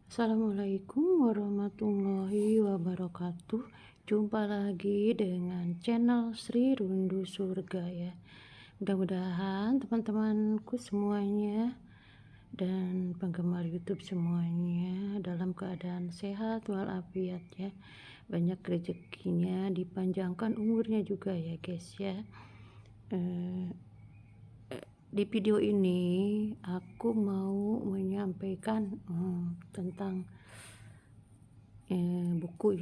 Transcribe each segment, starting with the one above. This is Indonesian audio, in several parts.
Assalamualaikum warahmatullahi wabarakatuh. Jumpa lagi dengan channel Sri Rundu Surga ya. Mudah-mudahan teman-temanku semuanya dan penggemar YouTube semuanya dalam keadaan sehat walafiat ya. Banyak rezekinya, dipanjangkan umurnya juga ya guys ya. Di video ini aku mau menyampaikan tentang buku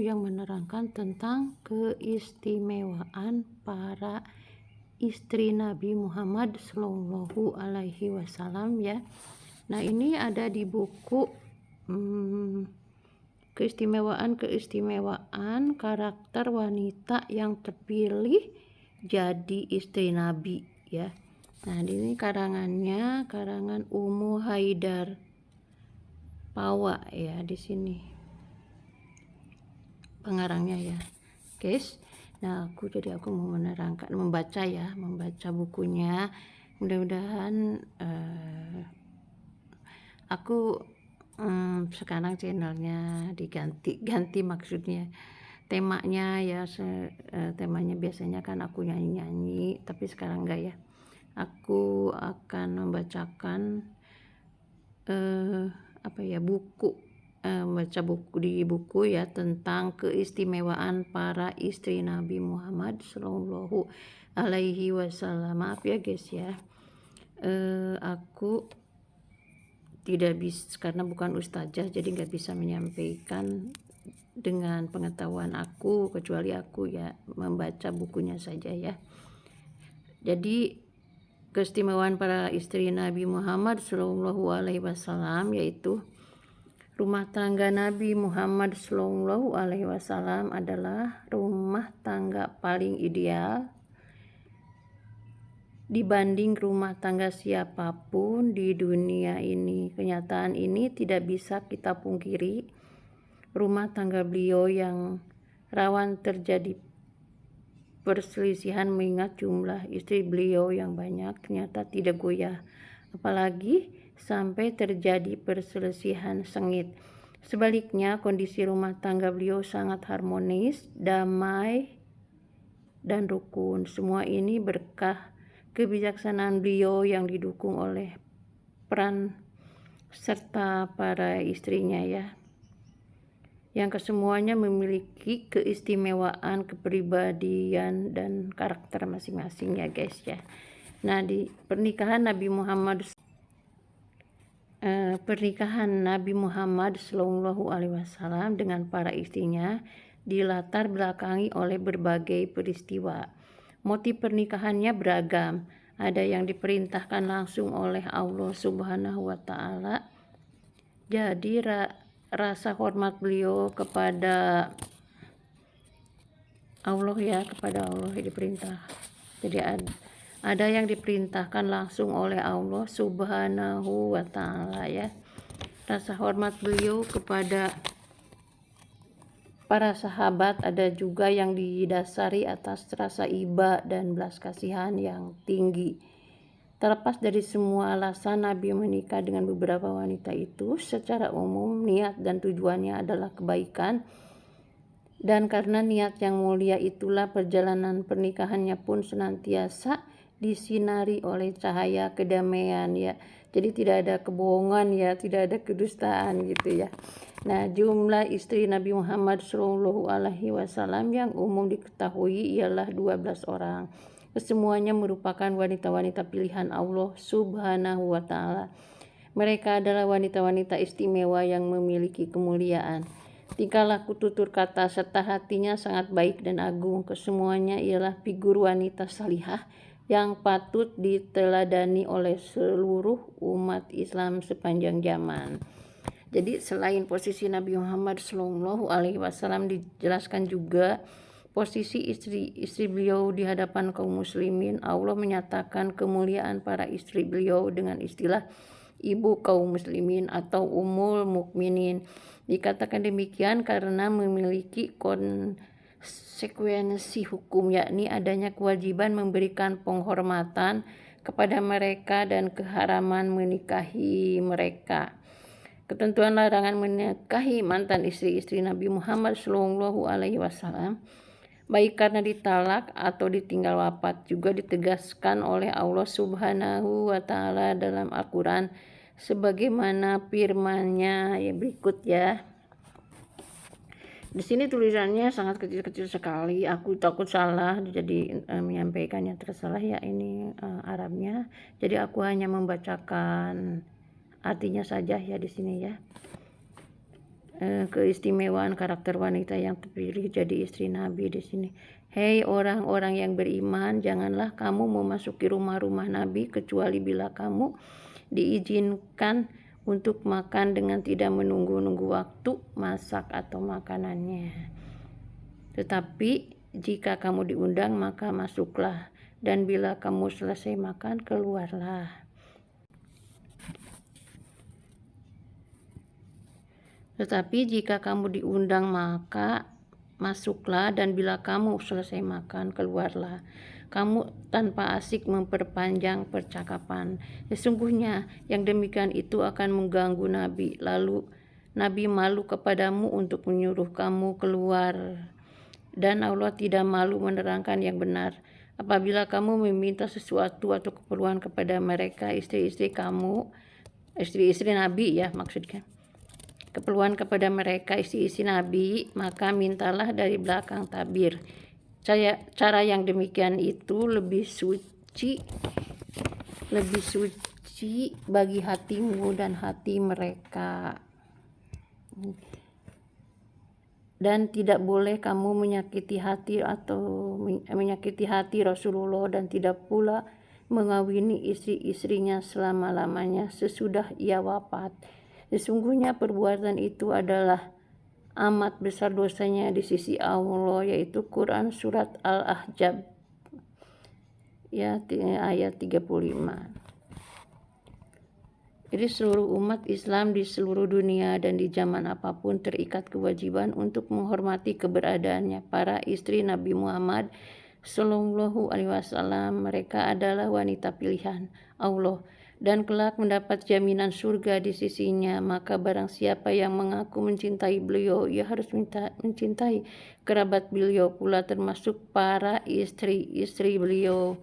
yang menerangkan tentang keistimewaan para istri Nabi Muhammad Shallallahu Alaihi Wasallam ya. Nah ini ada di buku keistimewaan karakter wanita yang terpilih jadi istri Nabi ya. Nah ini karangan Ummu Haidar Pawa ya, di sini pengarangnya ya guys. Nah aku mau membaca bukunya. Mudah-mudahan aku sekarang channelnya diganti maksudnya temanya ya. Temanya biasanya kan aku nyanyi tapi sekarang enggak ya. Aku akan membacakan baca buku ya tentang keistimewaan para istri Nabi Muhammad Shallallahu Alaihi Wasallam. Maaf ya guys ya, aku tidak bisa karena bukan ustazah, jadi nggak bisa menyampaikan dengan pengetahuan aku, kecuali aku ya membaca bukunya saja ya. Jadi keistimewaan para istri Nabi Muhammad Shallallahu Alaihi Wasallam yaitu rumah tangga Nabi Muhammad Shallallahu Alaihi Wasallam adalah rumah tangga paling ideal dibanding rumah tangga siapapun di dunia ini. Kenyataan ini tidak bisa kita pungkiri. Rumah tangga beliau yang rawan terjadi perselisihan mengingat jumlah istri beliau yang banyak ternyata tidak goyah, apalagi sampai terjadi perselisihan sengit. Sebaliknya, kondisi rumah tangga beliau sangat harmonis, damai, dan rukun. Semua ini berkah kebijaksanaan beliau yang didukung oleh peran serta para istrinya ya, yang kesemuanya memiliki keistimewaan, kepribadian, dan karakter masing-masing ya guys ya. Nah di pernikahan Nabi Muhammad Shallallahu Alaihi Wasallam dengan para istrinya dilatar belakangi oleh berbagai peristiwa. Motif pernikahannya beragam. Ada yang diperintahkan langsung oleh Allah Subhanahu wa Ta'ala. Jadi rasa hormat beliau kepada Allah ya, diperintah. Jadi ada yang diperintahkan langsung oleh Allah Subhanahu wa Ta'ala ya. Rasa hormat beliau kepada para sahabat ada juga yang didasari atas rasa iba dan belas kasihan yang tinggi. Terlepas dari semua alasan Nabi menikah dengan beberapa wanita itu, secara umum niat dan tujuannya adalah kebaikan. Dan karena niat yang mulia itulah perjalanan pernikahannya pun senantiasa disinari oleh cahaya kedamaian ya. Jadi tidak ada kebohongan ya, tidak ada kedustaan gitu ya. Nah, jumlah istri Nabi Muhammad Shallallahu Alaihi Wasallam yang umum diketahui ialah 12 orang. Kesemuanya merupakan wanita-wanita pilihan Allah Subhanahu wa Ta'ala. Mereka adalah wanita-wanita istimewa yang memiliki kemuliaan. Tingkah laku, tutur kata, serta hatinya sangat baik dan agung. Kesemuanya ialah figur wanita salihah yang patut diteladani oleh seluruh umat Islam sepanjang zaman. Jadi selain posisi Nabi Muhammad Shallallahu Alaihi Wasallam, dijelaskan juga posisi istri beliau di hadapan kaum muslimin. Allah menyatakan kemuliaan para istri beliau dengan istilah ibu kaum muslimin atau Ummul Mukminin. Dikatakan demikian karena memiliki konsekuensi hukum, yakni adanya kewajiban memberikan penghormatan kepada mereka dan keharaman menikahi mereka. Ketentuan larangan menikahi mantan istri-istri Nabi Muhammad Shallallahu Alaihi Wasallam, baik karena ditalak atau ditinggal wafat, juga ditegaskan oleh Allah Subhanahu wa Ta'ala dalam Al-Quran, sebagaimana firman-Nya yang berikut ya. Di sini tulisannya sangat kecil-kecil sekali. Aku takut salah, jadi menyampaikannya tersalah ya. Ini Arabnya. Jadi aku hanya membacakan artinya saja ya di sini ya. Keistimewaan karakter wanita yang terpilih jadi istri Nabi di sini. Hei orang-orang yang beriman, janganlah kamu memasuki rumah-rumah Nabi kecuali bila kamu diizinkan untuk makan dengan tidak menunggu-nunggu waktu masak atau makanannya. Tetapi jika kamu diundang maka masuklah, dan bila kamu selesai makan keluarlah. Tetapi jika kamu diundang maka masuklah, dan bila kamu selesai makan keluarlah. Kamu tanpa asik memperpanjang percakapan. Sesungguhnya yang demikian itu akan mengganggu Nabi. Lalu Nabi malu kepadamu untuk menyuruh kamu keluar, dan Allah tidak malu menerangkan yang benar. Apabila kamu meminta sesuatu atau keperluan kepada mereka, istri-istri kamu, istri-istri Nabi ya maksudnya, keperluan kepada mereka istri-istri Nabi, maka mintalah dari belakang tabir. Cara yang demikian itu lebih suci bagi hatimu dan hati mereka. Dan tidak boleh kamu menyakiti hati Rasulullah, dan tidak pula mengawini istri-istrinya selama-lamanya sesudah ia wafat. Sesungguhnya perbuatan itu adalah amat besar dosanya di sisi Allah, yaitu Quran surat Al-Ahzab ya ayat 35. Jadi seluruh umat Islam di seluruh dunia dan di zaman apapun terikat kewajiban untuk menghormati keberadaannya para istri Nabi Muhammad Shallallahu Alaihi Wasallam. Mereka adalah wanita pilihan Allah dan kelak mendapat jaminan surga di sisinya. Maka barang siapa yang mengaku mencintai beliau, ia harus mencintai kerabat beliau pula, termasuk para istri-istri beliau.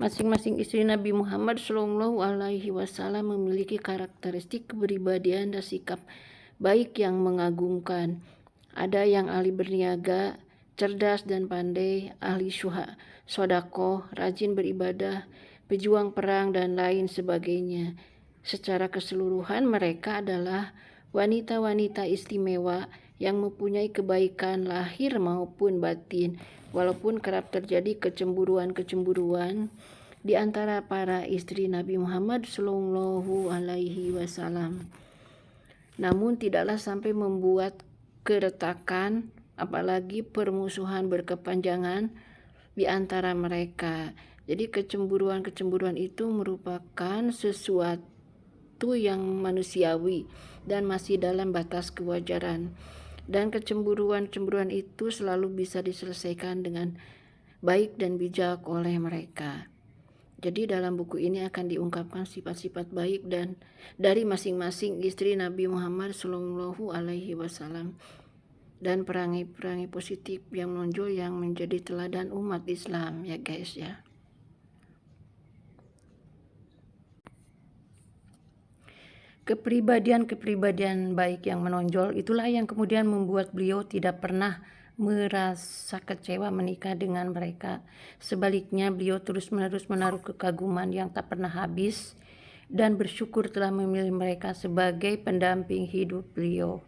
Masing-masing istri Nabi Muhammad Shallallahu Alaihi Wasallam memiliki karakteristik kepribadian dan sikap baik yang mengagumkan. Ada yang ahli berniaga, cerdas dan pandai, ahli sodako, rajin beribadah, pejuang perang, dan lain sebagainya. Secara keseluruhan mereka adalah wanita-wanita istimewa yang mempunyai kebaikan lahir maupun batin, walaupun kerap terjadi kecemburuan di antara para istri Nabi Muhammad Shallallahu Alaihi Wasallam. Namun tidaklah sampai membuat keretakan, apalagi permusuhan berkepanjangan di antara mereka. Jadi kecemburuan itu merupakan sesuatu yang manusiawi dan masih dalam batas kewajaran. Dan kecemburuan itu selalu bisa diselesaikan dengan baik dan bijak oleh mereka. Jadi dalam buku ini akan diungkapkan sifat-sifat baik dan dari masing-masing istri Nabi Muhammad Shallallahu Alaihi Wasallam dan perangai-perangai positif yang menonjol yang menjadi teladan umat Islam ya guys ya. Kepribadian baik yang menonjol itulah yang kemudian membuat beliau tidak pernah merasa kecewa menikah dengan mereka. Sebaliknya, beliau terus-menerus menaruh kekaguman yang tak pernah habis dan bersyukur telah memilih mereka sebagai pendamping hidup beliau.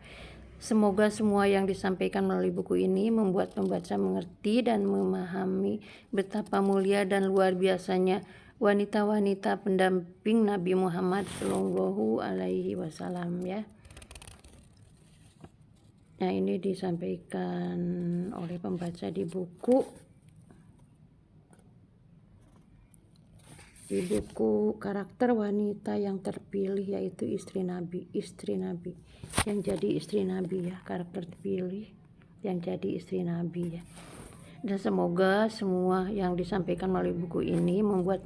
Semoga semua yang disampaikan melalui buku ini membuat pembaca mengerti dan memahami betapa mulia dan luar biasanya wanita-wanita pendamping Nabi Muhammad Shallallahu Alaihi Wasallam ya. Nah, ini disampaikan oleh pembaca di buku Karakter Wanita yang Terpilih, yaitu istri Nabi yang jadi istri Nabi ya, karakter terpilih yang jadi istri Nabi ya. Dan semoga semua yang disampaikan melalui buku ini membuat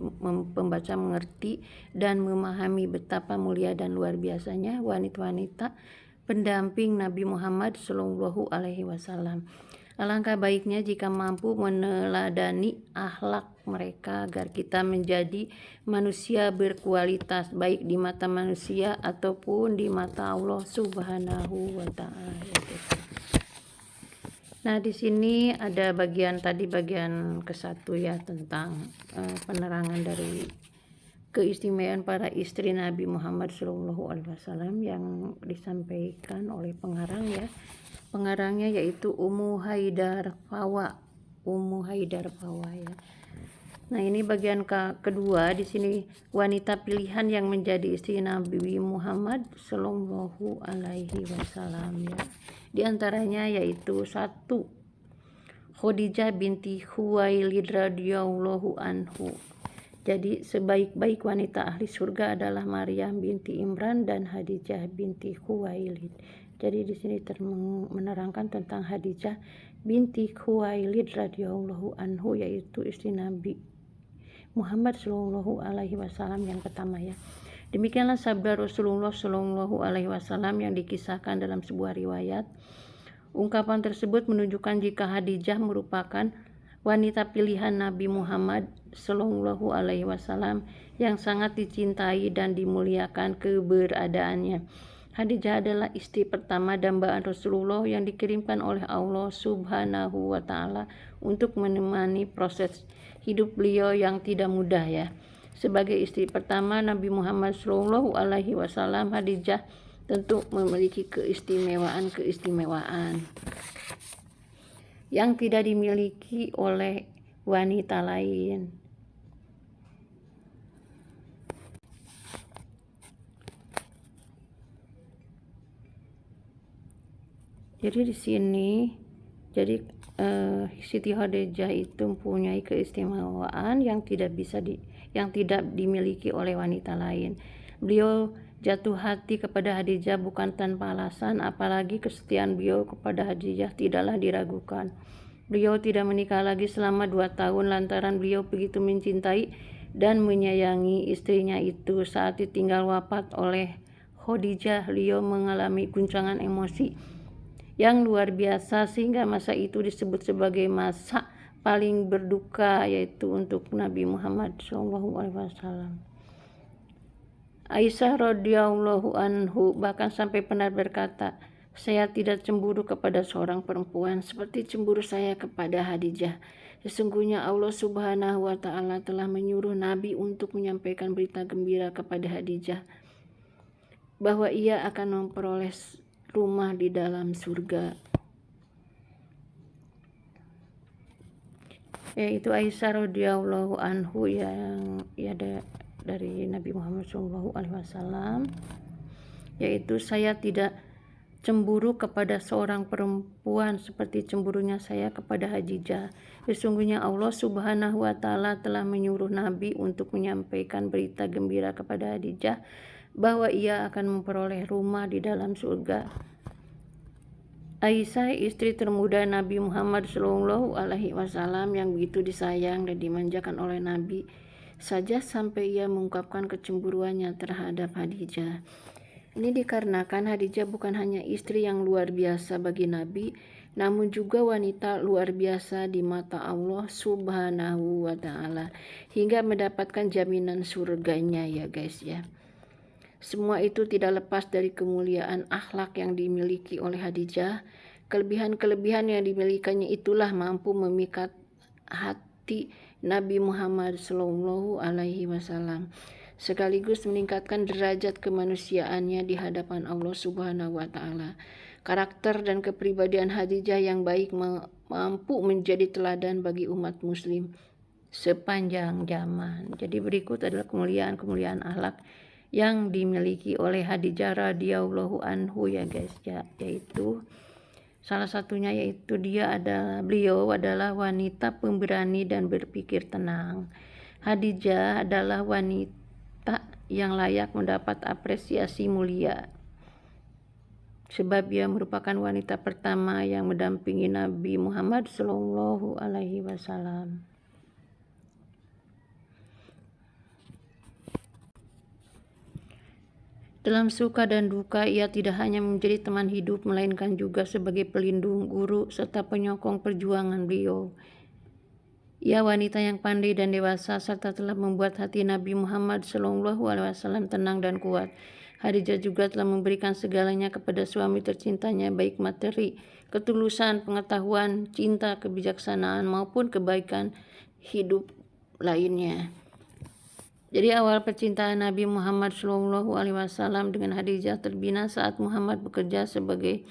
pembaca mengerti dan memahami betapa mulia dan luar biasanya wanita-wanita pendamping Nabi Muhammad Shallallahu Alaihi Wasallam. Alangkah baiknya jika mampu meneladani akhlak mereka agar kita menjadi manusia berkualitas baik di mata manusia ataupun di mata Allah Subhanahu wa taala. Nah, di sini ada bagian ke-1 ya, tentang penerangan dari keistimewaan para istri Nabi Muhammad SAW yang disampaikan oleh pengarang ya. Pengarangnya yaitu Ummu Haidar Fawa ya. Nah, ini bagian kedua. Di sini wanita pilihan yang menjadi istri Nabi Muhammad Shallallahu Alaihi Wasallam ya. Di antaranya yaitu 1. Khadijah binti Khuwailid radhiyallahu anhu. Jadi sebaik-baik wanita ahli surga adalah Maryam binti Imran dan Khadijah binti Khuwailid. Jadi di sini menerangkan tentang Khadijah binti Khuwailid radhiyallahu anhu, yaitu istri Nabi Muhammad Shallallahu Alaihi Wasallam yang pertama ya. Demikianlah sabda Rasulullah Shallallahu Alaihi Wasallam yang dikisahkan dalam sebuah riwayat. Ungkapan tersebut menunjukkan jika Khadijah merupakan wanita pilihan Nabi Muhammad Shallallahu Alaihi Wasallam yang sangat dicintai dan dimuliakan keberadaannya. Khadijah adalah istri pertama dambaan Rasulullah yang dikirimkan oleh Allah Subhanahu wa taala untuk menemani proses hidup beliau yang tidak mudah ya. Sebagai istri pertama Nabi Muhammad Shallallahu Alaihi Wasallam, Khadijah tentu memiliki keistimewaan yang tidak dimiliki oleh wanita lain. Jadi di sini Siti Khadijah itu mempunyai keistimewaan yang tidak dimiliki oleh wanita lain. Beliau jatuh hati kepada Khadijah bukan tanpa alasan, apalagi kesetiaan beliau kepada Khadijah tidaklah diragukan. Beliau tidak menikah lagi selama 2 tahun lantaran beliau begitu mencintai dan menyayangi istrinya itu. Saat ditinggal wafat oleh Khadijah, beliau mengalami guncangan emosi yang luar biasa sehingga masa itu disebut sebagai masa paling berduka, yaitu untuk Nabi Muhammad SAW. Aisyah radhiyallahu anhu bahkan sampai pernah berkata, "Saya tidak cemburu kepada seorang perempuan seperti cemburu saya kepada Khadijah. Sesungguhnya Allah Subhanahu wa taala telah menyuruh Nabi untuk menyampaikan berita gembira kepada Khadijah bahwa ia akan memperoleh rumah di dalam surga." Yaitu Aisyah radhiyallahu anhu yang dari Nabi Muhammad SAW, yaitu saya tidak cemburu kepada seorang perempuan seperti cemburunya saya kepada Khadijah. Sesungguhnya Allah Subhanahu wa taala telah menyuruh Nabi untuk menyampaikan berita gembira kepada Khadijah bahwa ia akan memperoleh rumah di dalam surga. Aisyah, istri termuda Nabi Muhammad Shallallahu Alaihi Wasallam yang begitu disayang dan dimanjakan oleh Nabi, saja sampai ia mengungkapkan kecemburuannya terhadap Khadijah. Ini dikarenakan Khadijah bukan hanya istri yang luar biasa bagi Nabi, namun juga wanita luar biasa di mata Allah Subhanahu wa taala hingga mendapatkan jaminan surganya ya guys ya. Semua itu tidak lepas dari kemuliaan akhlak yang dimiliki oleh Khadijah. Kelebihan-kelebihan yang dimilikinya itulah mampu memikat hati Nabi Muhammad Shallallahu Alaihi Wasallam, sekaligus meningkatkan derajat kemanusiaannya di hadapan Allah Subhanahu wa taala. Karakter dan kepribadian Khadijah yang baik mampu menjadi teladan bagi umat muslim sepanjang zaman. Jadi berikut adalah kemuliaan akhlak yang dimiliki oleh Khadijah radhiyallahu anhu ya guys ya, yaitu salah satunya yaitu beliau adalah wanita pemberani dan berpikir tenang. Khadijah adalah wanita yang layak mendapat apresiasi mulia. sebab ia merupakan wanita pertama yang mendampingi Nabi Muhammad Shallallahu Alaihi Wasallam. Dalam suka dan duka, ia tidak hanya menjadi teman hidup, melainkan juga sebagai pelindung, guru, serta penyokong perjuangan beliau. Ia wanita yang pandai dan dewasa, serta telah membuat hati Nabi Muhammad SAW tenang dan kuat. Khadijah juga telah memberikan segalanya kepada suami tercintanya, baik materi, ketulusan, pengetahuan, cinta, kebijaksanaan, maupun kebaikan hidup lainnya. Jadi awal percintaan Nabi Muhammad SAW dengan Khadijah terbina saat Muhammad bekerja sebagai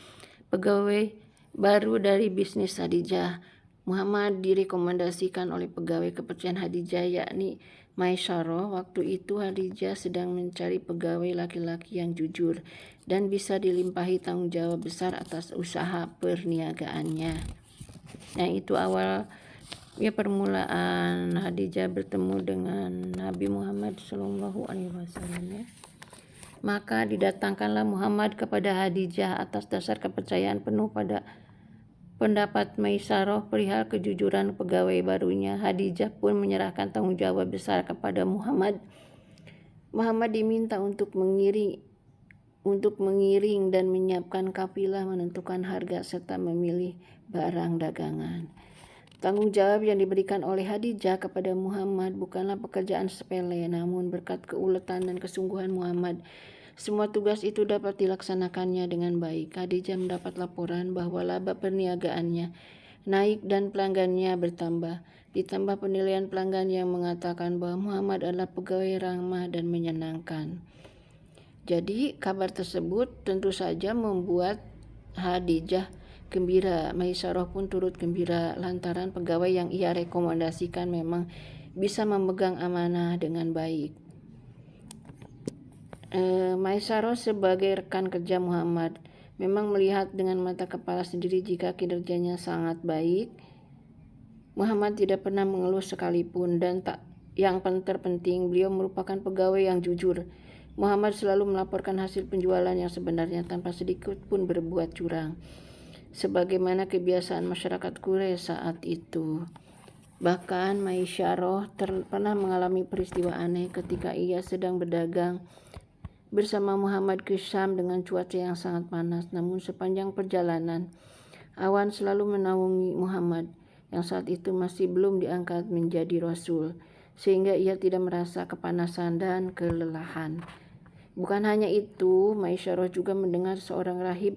pegawai baru dari bisnis Khadijah. Muhammad direkomendasikan oleh pegawai kepercayaan Khadijah, yakni Maisyarah. Waktu itu Khadijah sedang mencari pegawai laki-laki yang jujur dan bisa dilimpahi tanggung jawab besar atas usaha perniagaannya. Yang itu awal permulaan Khadijah bertemu dengan Nabi Muhammad SAW. Maka didatangkanlah Muhammad kepada Khadijah atas dasar kepercayaan penuh pada pendapat Maisyarah perihal kejujuran pegawai barunya. Khadijah pun menyerahkan tanggung jawab besar kepada Muhammad. Muhammad diminta untuk mengiring dan menyiapkan kafilah, menentukan harga, serta memilih barang dagangan. Tanggung jawab yang diberikan oleh Khadijah kepada Muhammad bukanlah pekerjaan sepele, namun berkat keuletan dan kesungguhan Muhammad, semua tugas itu dapat dilaksanakannya dengan baik. Khadijah mendapat laporan bahwa laba perniagaannya naik dan pelanggannya bertambah. Ditambah penilaian pelanggan yang mengatakan bahwa Muhammad adalah pegawai ramah dan menyenangkan. Jadi kabar tersebut tentu saja membuat Khadijah gembira. Maisyarah pun turut gembira lantaran pegawai yang ia rekomendasikan memang bisa memegang amanah dengan baik. Maisyarah sebagai rekan kerja Muhammad memang melihat dengan mata kepala sendiri jika kinerjanya sangat baik. Muhammad tidak pernah mengeluh sekalipun, dan yang terpenting beliau merupakan pegawai yang jujur. Muhammad selalu melaporkan hasil penjualan yang sebenarnya tanpa sedikit pun berbuat curang, sebagaimana kebiasaan masyarakat Quraisy saat itu. Bahkan Maisyarah pernah mengalami peristiwa aneh ketika ia sedang berdagang bersama Muhammad ke Syam dengan cuaca yang sangat panas. Namun sepanjang perjalanan, awan selalu menaungi Muhammad yang saat itu masih belum diangkat menjadi Rasul, sehingga ia tidak merasa kepanasan dan kelelahan. Bukan hanya itu, Maisyarah juga mendengar seorang rahib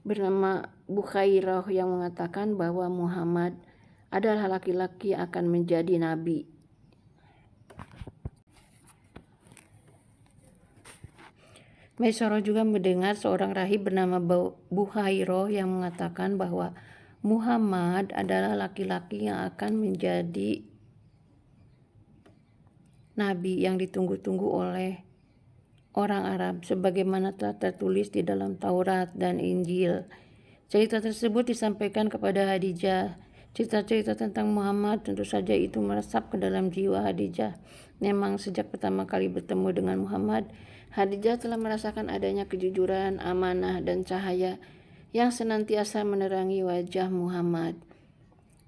bernama Bukhairah yang mengatakan bahwa Muhammad adalah laki-laki yang akan menjadi nabi. Maisyarah juga mendengar seorang rahib bernama Bukhairah yang mengatakan bahwa Muhammad adalah laki-laki yang akan menjadi nabi yang ditunggu-tunggu oleh orang Arab, sebagaimana telah tertulis di dalam Taurat dan Injil. Cerita tersebut disampaikan kepada Khadijah. Cerita-cerita tentang Muhammad tentu saja itu meresap ke dalam jiwa Khadijah. Memang sejak pertama kali bertemu dengan Muhammad, Khadijah telah merasakan adanya kejujuran, amanah, dan cahaya yang senantiasa menerangi wajah Muhammad.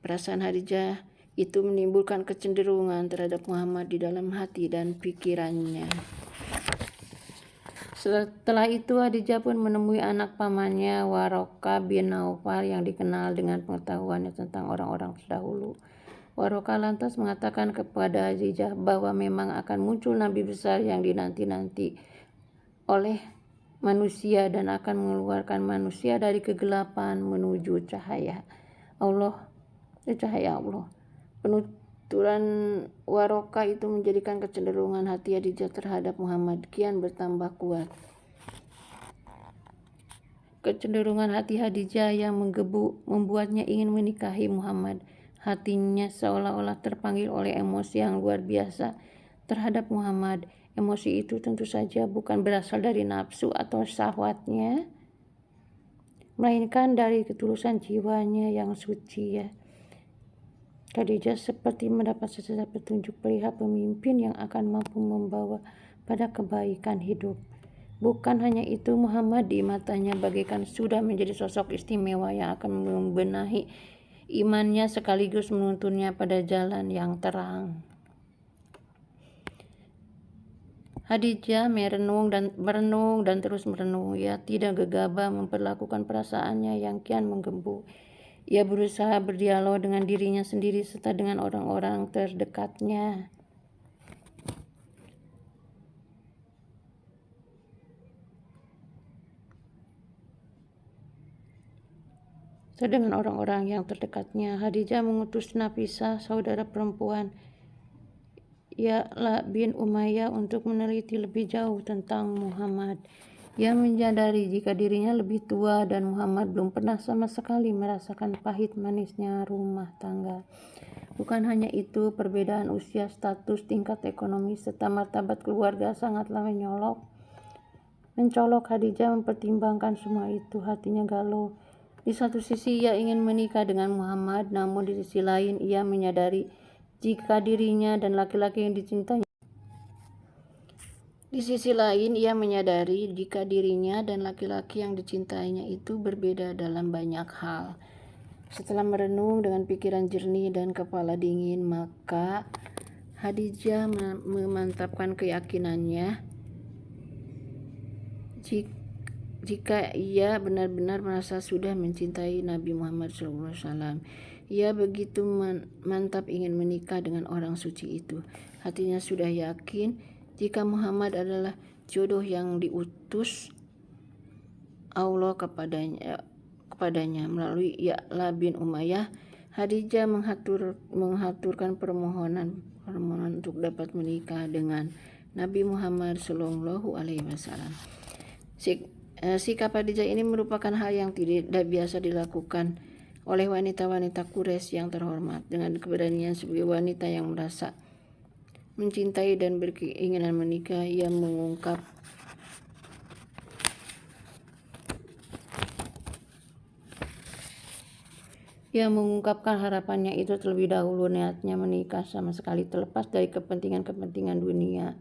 Perasaan Khadijah itu menimbulkan kecenderungan terhadap Muhammad di dalam hati dan pikirannya. Setelah itu Khadijah pun menemui anak pamannya Waraqah bin Naufal yang dikenal dengan pengetahuannya tentang orang-orang terdahulu. Waraqah lantas mengatakan kepada Khadijah bahwa memang akan muncul nabi besar yang dinanti-nanti oleh manusia dan akan mengeluarkan manusia dari kegelapan menuju cahaya Allah. Penuturan Waraqah itu menjadikan kecenderungan hati Khadijah terhadap Muhammad kian bertambah kuat. Kecenderungan hati Khadijah yang menggebu membuatnya ingin menikahi Muhammad. Hatinya seolah-olah terpanggil oleh emosi yang luar biasa terhadap Muhammad. Emosi itu tentu saja bukan berasal dari nafsu atau syahwatnya, melainkan dari ketulusan jiwanya yang suci. Khadijah seperti mendapat secercah petunjuk perihal pemimpin yang akan mampu membawa pada kebaikan hidup. Bukan hanya itu, Muhammad di matanya bagaikan sudah menjadi sosok istimewa yang akan membenahi imannya sekaligus menuntunnya pada jalan yang terang. Khadijah merenung dan terus merenung. Ia tidak gegabah memperlakukan perasaannya yang kian menggebu. Ia berusaha berdialog dengan dirinya sendiri serta dengan orang-orang terdekatnya. Dengan orang-orang yang terdekatnya, Khadijah mengutus Nafisah, saudara perempuan Ya'la bin Umayyah, untuk meneliti lebih jauh tentang Muhammad. Ia menyadari jika dirinya lebih tua dan Muhammad belum pernah sama sekali merasakan pahit manisnya rumah tangga. Bukan hanya itu, perbedaan usia, status, tingkat ekonomi, serta martabat keluarga sangatlah mencolok. Khadijah mempertimbangkan semua itu, hatinya galau. Di satu sisi ia ingin menikah dengan Muhammad, namun di sisi lain ia menyadari jika dirinya dan laki-laki yang dicintainya. Di sisi lain ia menyadari jika dirinya dan laki-laki yang dicintainya itu berbeda dalam banyak hal. Setelah merenung dengan pikiran jernih dan kepala dingin, maka Khadijah memantapkan keyakinannya jika ia benar-benar merasa sudah mencintai Nabi Muhammad SAW. Ia begitu mantap ingin menikah dengan orang suci itu. Hatinya sudah yakin jika Muhammad adalah jodoh yang diutus Allah kepadanya melalui Ya'la bin Umayyah. Khadijah menghaturkan permohonan untuk dapat menikah dengan Nabi Muhammad SAW. Sikap Khadijah ini merupakan hal yang tidak biasa dilakukan oleh wanita-wanita Quraisy yang terhormat. Dengan keberanian sebagai wanita yang merasa mencintai dan berkeinginan menikah, ia mengungkapkan harapannya itu terlebih dahulu. Niatnya menikah sama sekali terlepas dari kepentingan-kepentingan dunia.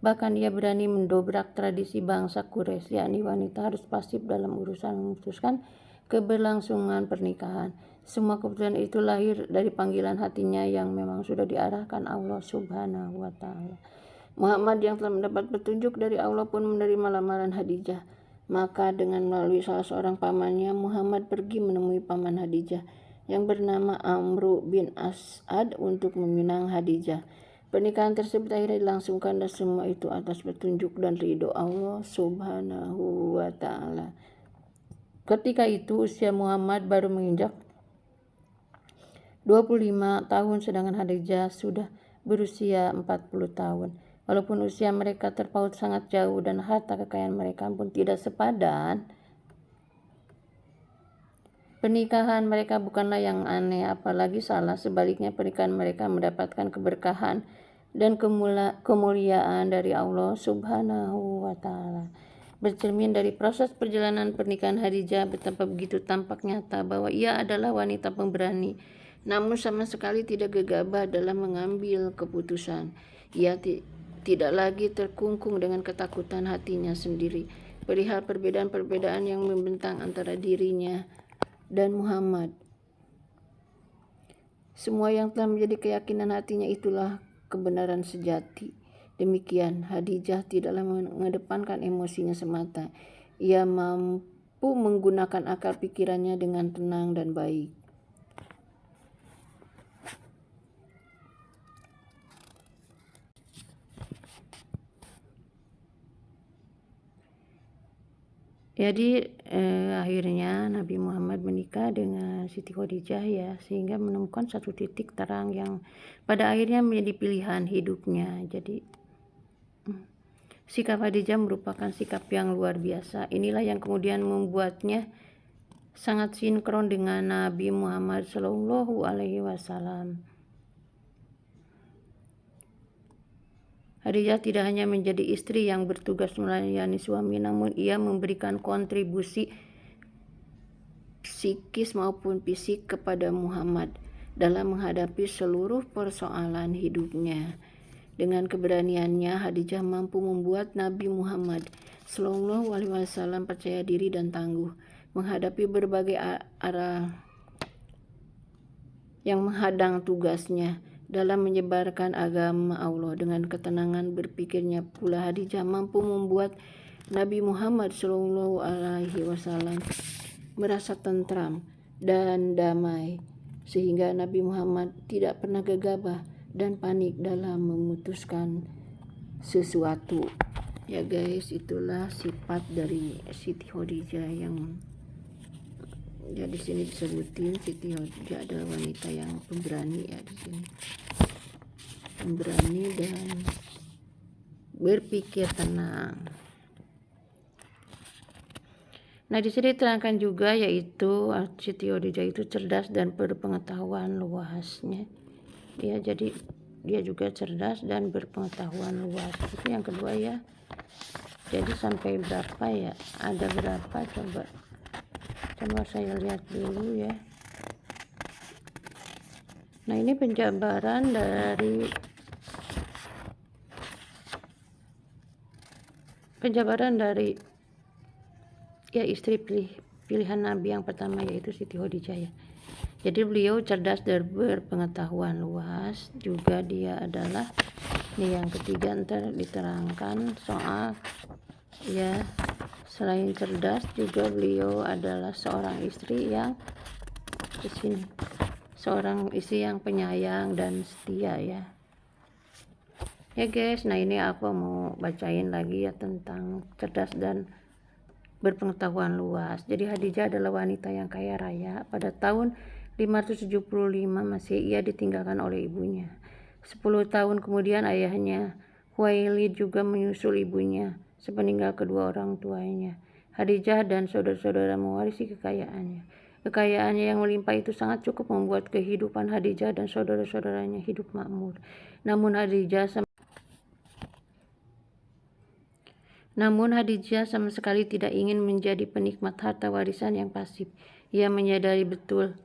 Bahkan ia berani mendobrak tradisi bangsa Quraisy, yakni wanita harus pasif dalam urusan memutuskan keberlangsungan pernikahan. Semua keputusan itu lahir dari panggilan hatinya yang memang sudah diarahkan Allah Subhanahu wa Ta'ala. Muhammad yang telah mendapat petunjuk dari Allah pun menerima lamaran Khadijah. Maka dengan melalui salah seorang pamannya, Muhammad pergi menemui paman Khadijah yang bernama Amru bin As'ad untuk meminang Khadijah. Pernikahan tersebut akhirnya dilangsungkan, dan semua itu atas petunjuk dan ridho Allah Subhanahu wa Ta'ala. Ketika itu usia Muhammad baru menginjak 25 tahun, sedangkan Khadijah sudah berusia 40 tahun. Walaupun usia mereka terpaut sangat jauh dan harta kekayaan mereka pun tidak sepadan, pernikahan mereka bukanlah yang aneh apalagi salah. Sebaliknya, pernikahan mereka mendapatkan keberkahan dan kemuliaan dari Allah Subhanahu wa Ta'ala. Bercermin dari proses perjalanan pernikahan Khadijah, betapa begitu tampak nyata bahwa ia adalah wanita pemberani, namun sama sekali tidak gegabah dalam mengambil keputusan. Ia tidak lagi terkungkung dengan ketakutan hatinya sendiri perihal perbedaan-perbedaan yang membentang antara dirinya dan Muhammad. Semua yang telah menjadi keyakinan hatinya itulah kebenaran sejati. Demikian, Khadijah tidaklah mengedepankan emosinya semata. Ia mampu menggunakan akal pikirannya dengan tenang dan baik. Jadi akhirnya Nabi Muhammad menikah dengan Siti Khadijah, ya, sehingga menemukan satu titik terang yang pada akhirnya menjadi pilihan hidupnya. Jadi sikap Khadijah merupakan sikap yang luar biasa. Inilah yang kemudian membuatnya sangat sinkron dengan Nabi Muhammad SAW. Khadijah tidak hanya menjadi istri yang bertugas melayani suami, namun ia memberikan kontribusi psikis maupun fisik kepada Muhammad dalam menghadapi seluruh persoalan hidupnya. Dengan keberaniannya, Khadijah mampu membuat Nabi Muhammad SAW percaya diri dan tangguh menghadapi berbagai arah yang menghadang tugasnya dalam menyebarkan agama Allah. Dengan ketenangan berpikirnya pula, Khadijah mampu membuat Nabi Muhammad SAW merasa tentram dan damai, sehingga Nabi Muhammad tidak pernah gegabah dan panik dalam memutuskan sesuatu. Ya guys, itulah sifat dari Siti Khadijah yang ya di sini disebutin Siti Khadijah adalah wanita yang pemberani ya di sini. Pemberani dan berpikir tenang. Nah, di sini diterangkan juga yaitu Siti Khadijah itu cerdas dan berpengetahuan luasnya. Ya, jadi dia juga cerdas dan berpengetahuan luas. Itu yang kedua ya. Jadi sampai berapa ya? Ada berapa coba? Coba saya lihat dulu ya. Nah, ini penjabaran dari ya istri pilihan Nabi yang pertama yaitu Siti Khadijah ya. Jadi beliau cerdas dan berpengetahuan luas. Juga dia adalah ini yang ketiga ntar diterangkan soal ya, selain cerdas juga beliau adalah seorang istri yang di sini seorang istri yang penyayang dan setia ya. Ya guys, nah ini aku mau bacain lagi ya tentang cerdas dan berpengetahuan luas. Jadi Khadijah adalah wanita yang kaya raya. Pada tahun 575 Masehi ia ditinggalkan oleh ibunya. 10 tahun kemudian ayahnya Khuwailid juga menyusul ibunya sepeninggal kedua orang tuanya. Khadijah dan saudara-saudara mewarisi kekayaannya. Kekayaannya yang melimpah itu sangat cukup membuat kehidupan Khadijah dan saudara-saudaranya hidup makmur. Namun Khadijah sama sekali tidak ingin menjadi penikmat harta warisan yang pasif. Ia menyadari betul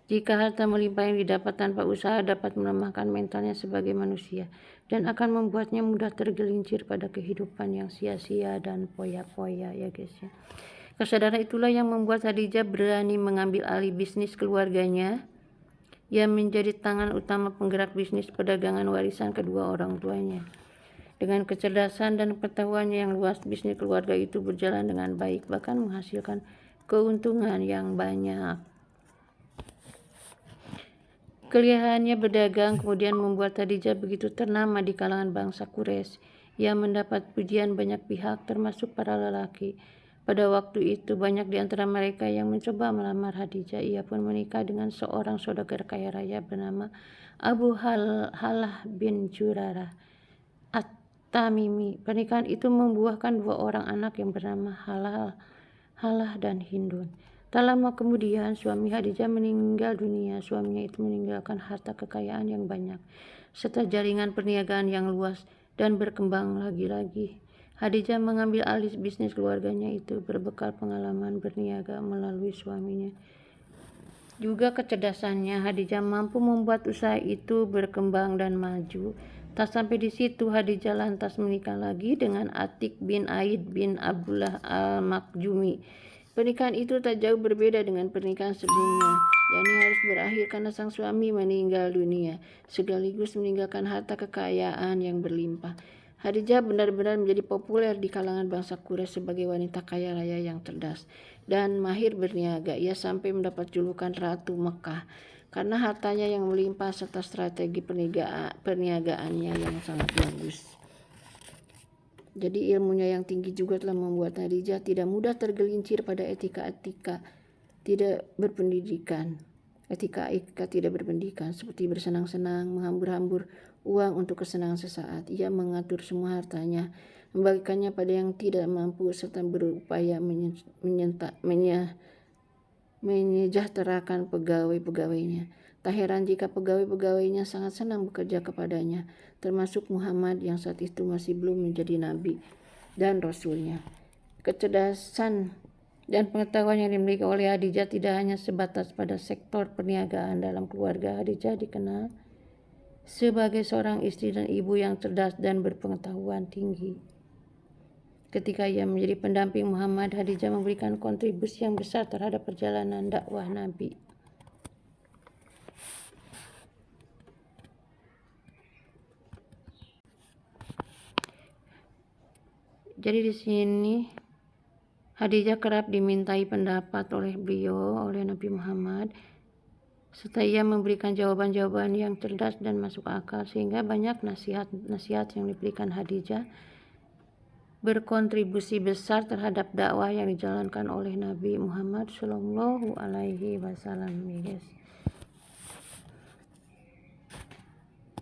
jika harta melimpah yang didapat tanpa usaha dapat melemahkan mentalnya sebagai manusia dan akan membuatnya mudah tergelincir pada kehidupan yang sia-sia dan poya-poya ya guys ya. Kesadaran itulah yang membuat Khadijah berani mengambil alih bisnis keluarganya. Ia menjadi tangan utama penggerak bisnis perdagangan warisan kedua orang tuanya. Dengan kecerdasan dan pengetahuannya yang luas, bisnis keluarga itu berjalan dengan baik, bahkan menghasilkan keuntungan yang banyak. Kelihayannya berdagang kemudian membuat Khadijah begitu ternama di kalangan bangsa Quraisy. Ia mendapat pujian banyak pihak, termasuk para lelaki. Pada waktu itu banyak di antara mereka yang mencoba melamar Khadijah. Ia pun menikah dengan seorang saudagar kaya raya bernama Abu Halah bin Jurarah At-Tamimi. Pernikahan itu membuahkan 2 orang anak yang bernama Halah dan Hindun. Tak lama kemudian suami Khadijah meninggal dunia. Suaminya itu meninggalkan harta kekayaan yang banyak serta jaringan perniagaan yang luas dan berkembang lagi-lagi. Khadijah mengambil alih bisnis keluarganya itu berbekal pengalaman berniaga melalui suaminya. Juga kecerdasannya, Khadijah mampu membuat usaha itu berkembang dan maju. Tak sampai di situ, Khadijah lantas menikah lagi dengan Atik bin Aid bin Abdullah al-Makhzumi. Pernikahan itu tak jauh berbeda dengan pernikahan sebelumnya, yakni harus berakhir karena sang suami meninggal dunia, sekaligus meninggalkan harta kekayaan yang berlimpah. Khadijah benar-benar menjadi populer di kalangan bangsa Quraisy sebagai wanita kaya raya yang cerdas dan mahir berniaga. Ia sampai mendapat julukan Ratu Mekah karena hartanya yang melimpah serta strategi perniagaannya yang sangat bagus. Jadi ilmunya yang tinggi juga telah membuat Khadijah tidak mudah tergelincir pada etika tidak berpendidikan. Etika tidak berpendidikan seperti bersenang-senang, menghambur-hambur uang untuk kesenangan sesaat. Ia mengatur semua hartanya, membagikannya pada yang tidak mampu serta berupaya menyejahterakan pegawai-pegawainya. Tak heran jika pegawai-pegawainya sangat senang bekerja kepadanya, termasuk Muhammad yang saat itu masih belum menjadi nabi dan rasulnya. Kecerdasan dan pengetahuan yang dimiliki oleh Khadijah tidak hanya sebatas pada sektor perniagaan. Dalam keluarga Khadijah dikenal sebagai seorang istri dan ibu yang cerdas dan berpengetahuan tinggi. Ketika ia menjadi pendamping Muhammad, Khadijah memberikan kontribusi yang besar terhadap perjalanan dakwah Nabi. Jadi di sini Khadijah kerap dimintai pendapat oleh Nabi Muhammad, serta ia memberikan jawaban-jawaban yang cerdas dan masuk akal, sehingga banyak nasihat yang diberikan Khadijah berkontribusi besar terhadap dakwah yang dijalankan oleh Nabi Muhammad Shallallahu Alaihi Wasallam, guys.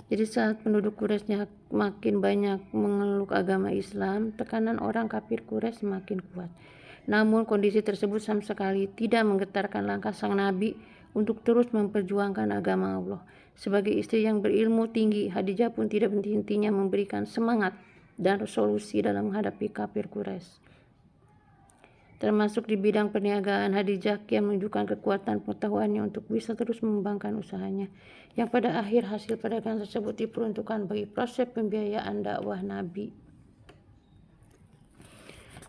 Jadi saat penduduk Quraisy makin banyak mengeluk agama Islam, tekanan orang kafir Quraisy semakin kuat. Namun kondisi tersebut sama sekali tidak menggetarkan langkah sang Nabi untuk terus memperjuangkan agama Allah. Sebagai istri yang berilmu tinggi, Khadijah pun tidak henti-hentinya memberikan semangat dan solusi dalam menghadapi kafir Quraisy. Termasuk di bidang perniagaan, Khadijah kian menunjukkan kekuatan pengetahuannya untuk bisa terus mengembangkan usahanya, yang pada akhir hasil perdagangan tersebut diperuntukkan bagi proses pembiayaan dakwah Nabi.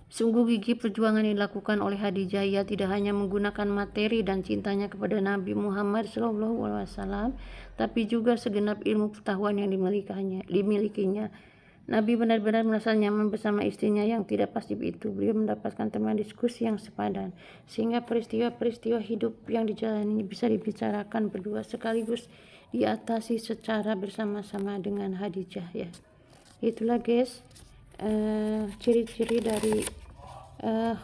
Sungguh gigih perjuangan yang dilakukan oleh Khadijah. Ia tidak hanya menggunakan materi dan cintanya kepada Nabi Muhammad SAW, tapi juga segenap ilmu pengetahuan yang dimilikinya. Nabi benar-benar merasa nyaman bersama istrinya yang tidak pasti itu. Beliau mendapatkan teman diskusi yang sepadan, sehingga peristiwa-peristiwa hidup yang dijalani bisa dibicarakan berdua sekaligus diatasi secara bersama-sama dengan Khadijah, ya. Itulah guys ciri-ciri dari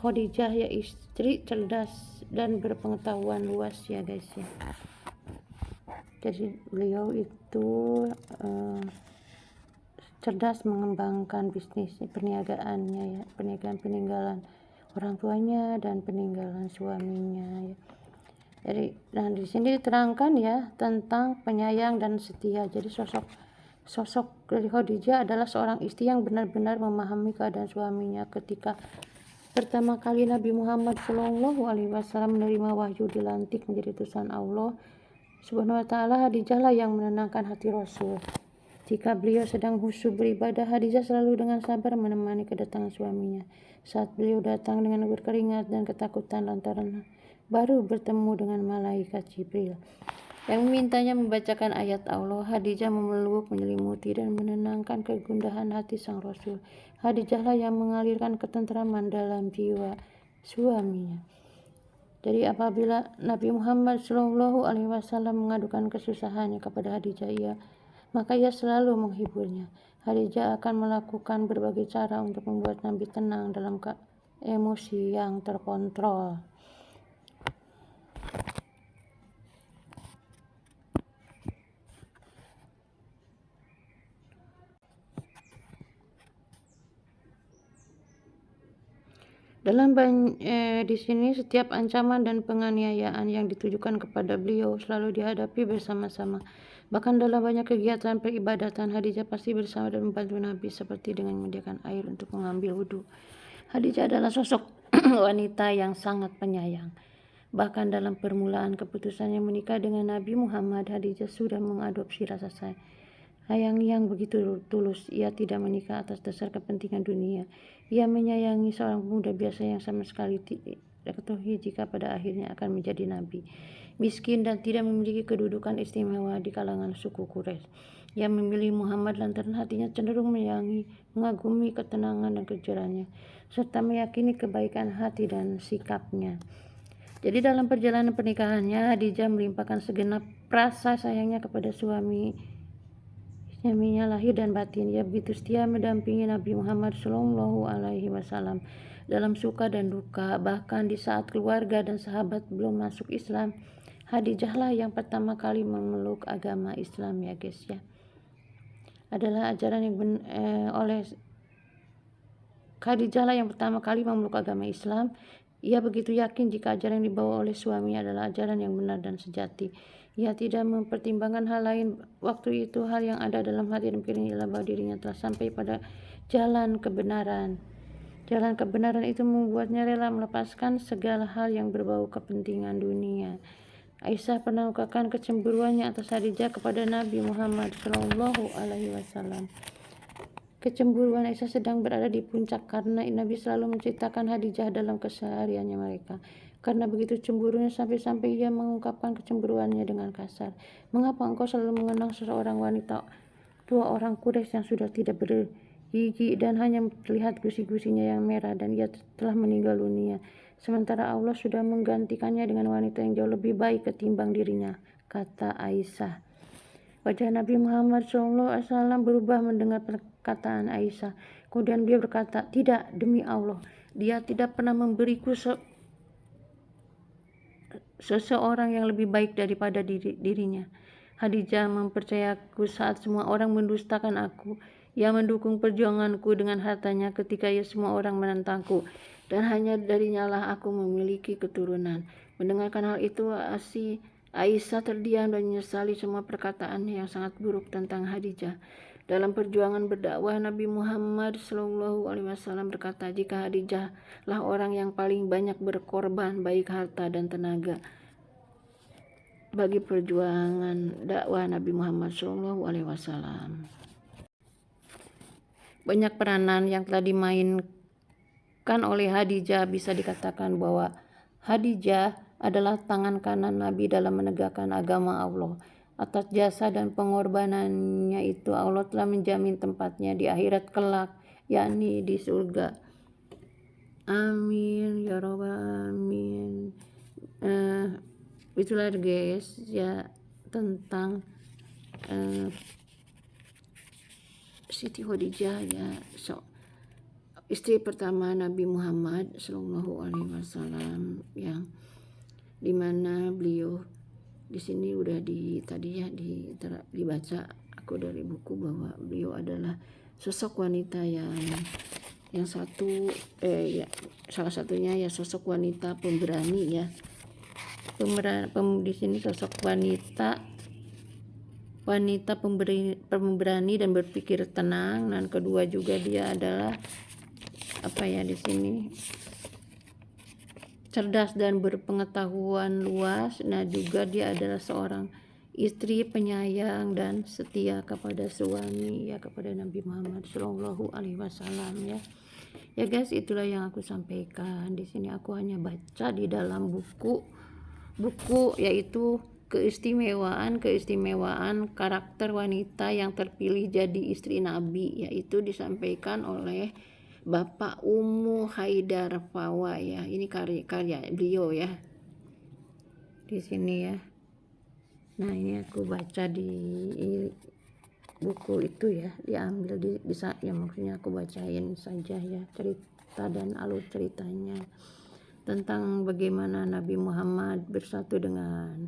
Khadijah, ya, istri cerdas dan berpengetahuan luas, ya guys, ya. Jadi beliau itu cerdas mengembangkan bisnis perniagaannya, ya, perniagaan peninggalan orang tuanya dan peninggalan suaminya, ya. Jadi di sini diterangkan, ya, tentang penyayang dan setia. Jadi sosok dari Khadijah adalah seorang istri yang benar-benar memahami keadaan suaminya. Ketika pertama kali Nabi Muhammad SAW menerima wahyu dilantik menjadi utusan Allah Subhanahu wa Ta'ala, Khadijah lah yang menenangkan hati Rasul. Jika beliau sedang khusyuk beribadah, Khadijah selalu dengan sabar menemani kedatangan suaminya. Saat beliau datang dengan berkeringat dan ketakutan lantaran baru bertemu dengan malaikat Jibril yang memintanya membacakan ayat Allah, Khadijah memeluk, menyelimuti, dan menenangkan kegundahan hati sang Rasul. Khadijah lah yang mengalirkan ketentraman dalam jiwa suaminya. Jadi apabila Nabi Muhammad SAW mengadukan kesusahannya kepada Khadijah, maka ia selalu menghiburnya. Khadijah akan melakukan berbagai cara untuk membuat Nabi tenang dalam emosi yang terkontrol. Di sini setiap ancaman dan penganiayaan yang ditujukan kepada beliau selalu dihadapi bersama-sama. Bahkan dalam banyak kegiatan peribadatan, Khadijah pasti bersama dan membantu Nabi, seperti dengan menyediakan air untuk mengambil wudhu. Khadijah adalah sosok wanita yang sangat penyayang. Bahkan dalam permulaan keputusannya menikah dengan Nabi Muhammad, Khadijah sudah mengadopsi rasa sayang yang begitu tulus. Ia tidak menikah atas dasar kepentingan dunia. Ia menyayangi seorang pemuda biasa yang sama sekali tidak ketahui jika pada akhirnya akan menjadi nabi, miskin dan tidak memiliki kedudukan istimewa di kalangan suku Quraisy. Ia memilih Muhammad lantaran hatinya cenderung menyayangi, mengagumi ketenangan dan kejujurannya, serta meyakini kebaikan hati dan sikapnya. Jadi dalam perjalanan pernikahannya, Khadijah melimpahkan segenap rasa sayangnya kepada suaminya lahir dan batin. Ia begitu setia mendampingi Nabi Muhammad SAW dalam suka dan duka. Bahkan di saat keluarga dan sahabat belum masuk Islam, Khadijah lah yang pertama kali memeluk agama Islam, ya guys, ya. Adalah ajaran yang oleh Khadijah lah yang pertama kali memeluk agama Islam. Ia begitu yakin jika ajaran yang dibawa oleh suaminya adalah ajaran yang benar dan sejati. Ia tidak mempertimbangkan hal lain. Waktu itu hal yang ada dalam hati dan pikirannya adalah bahwa dirinya telah sampai pada jalan kebenaran. Jalan kebenaran itu membuatnya rela melepaskan segala hal yang berbau kepentingan dunia. Aisyah pernah mengungkapkan kecemburuannya atas Khadijah kepada Nabi Muhammad Shallallahu Alaihi Wasallam. Kecemburuan Aisyah sedang berada di puncak karena Nabi selalu menceritakan Khadijah dalam kesehariannya mereka. Karena begitu cemburunya sampai-sampai ia mengungkapkan kecemburuannya dengan kasar. Mengapa engkau selalu mengenang seseorang wanita tua orang Quraisy yang sudah tidak bergigi dan hanya terlihat gusi-gusinya yang merah, dan ia telah meninggal dunia, sementara Allah sudah menggantikannya dengan wanita yang jauh lebih baik ketimbang dirinya, kata Aisyah. Wajah Nabi Muhammad SAW berubah mendengar perkataan Aisyah. Kemudian dia berkata, tidak, demi Allah, dia tidak pernah memberiku seseorang yang lebih baik daripada dirinya. Khadijah mempercayaku saat semua orang mendustakan aku. Ia mendukung perjuanganku dengan hartanya ketika ia semua orang menentangku, dan hanya darinya lah aku memiliki keturunan. Mendengarkan hal itu, Aisyah terdiam dan menyesali semua perkataan yang sangat buruk tentang Khadijah. Dalam perjuangan berdakwah, Nabi Muhammad SAW berkata, jika Khadijah lah orang yang paling banyak berkorban baik harta dan tenaga bagi perjuangan dakwah Nabi Muhammad SAW. Banyak peranan yang telah dimainkan oleh Khadijah. Bisa dikatakan bahwa Khadijah adalah tangan kanan Nabi dalam menegakkan agama Allah. Atas jasa dan pengorbanannya itu Allah telah menjamin tempatnya di akhirat kelak, yakni di surga. Amin ya rabbal alamin. Itulah guys ya tentang Siti Khadijah ya, istri pertama Nabi Muhammad Shallallahu Alaihi Wasallam, yang dimana beliau di sini udah dibaca aku dari buku bahwa beliau adalah sosok wanita yang salah satunya ya sosok wanita pemberani ya. Di sini sosok wanita pemberani dan berpikir tenang, dan kedua juga dia adalah di sini cerdas dan berpengetahuan luas. Nah juga dia adalah seorang istri penyayang dan setia kepada suami ya, kepada Nabi Muhammad Shallallahu Alaihi Wasallam ya. Ya guys, itulah yang aku sampaikan di sini. Aku hanya baca di dalam buku yaitu keistimewaan karakter wanita yang terpilih jadi istri Nabi, yaitu disampaikan oleh Bapak Ummu Haidar Fawa ya. Ini karya beliau ya di sini ya. Nah ini aku baca di buku itu ya, diambil bisa ya, maksudnya aku bacain saja ya cerita dan alur ceritanya tentang bagaimana Nabi Muhammad bersatu dengan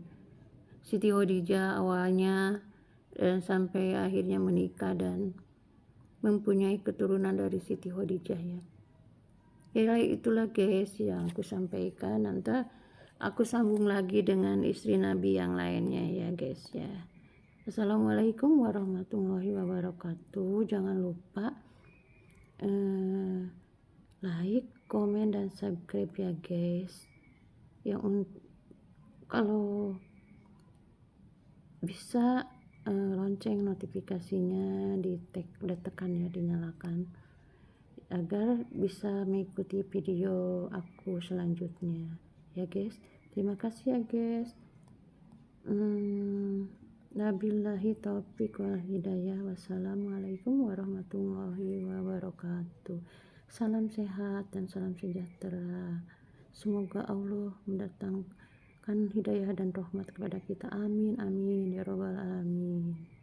Siti Khadijah awalnya dan sampai akhirnya menikah dan mempunyai keturunan dari Siti Khadijah ya. Ya itulah guys yang aku sampaikan. Nanti aku sambung lagi dengan istri Nabi yang lainnya ya guys ya. Assalamualaikum warahmatullahi wabarakatuh. Jangan lupa like, komen, dan subscribe ya guys. Yang kalau bisa lonceng notifikasinya ditekan ya, dinyalakan agar bisa mengikuti video aku selanjutnya ya guys. Terima kasih ya guys. Wabillahi taufiq wal hidayah. Wassalamualaikum warahmatullahi wabarakatuh. Salam sehat dan salam sejahtera. Semoga Allah mendatangkan hidayah dan rahmat kepada kita. Amin amin ya rabbal alamin.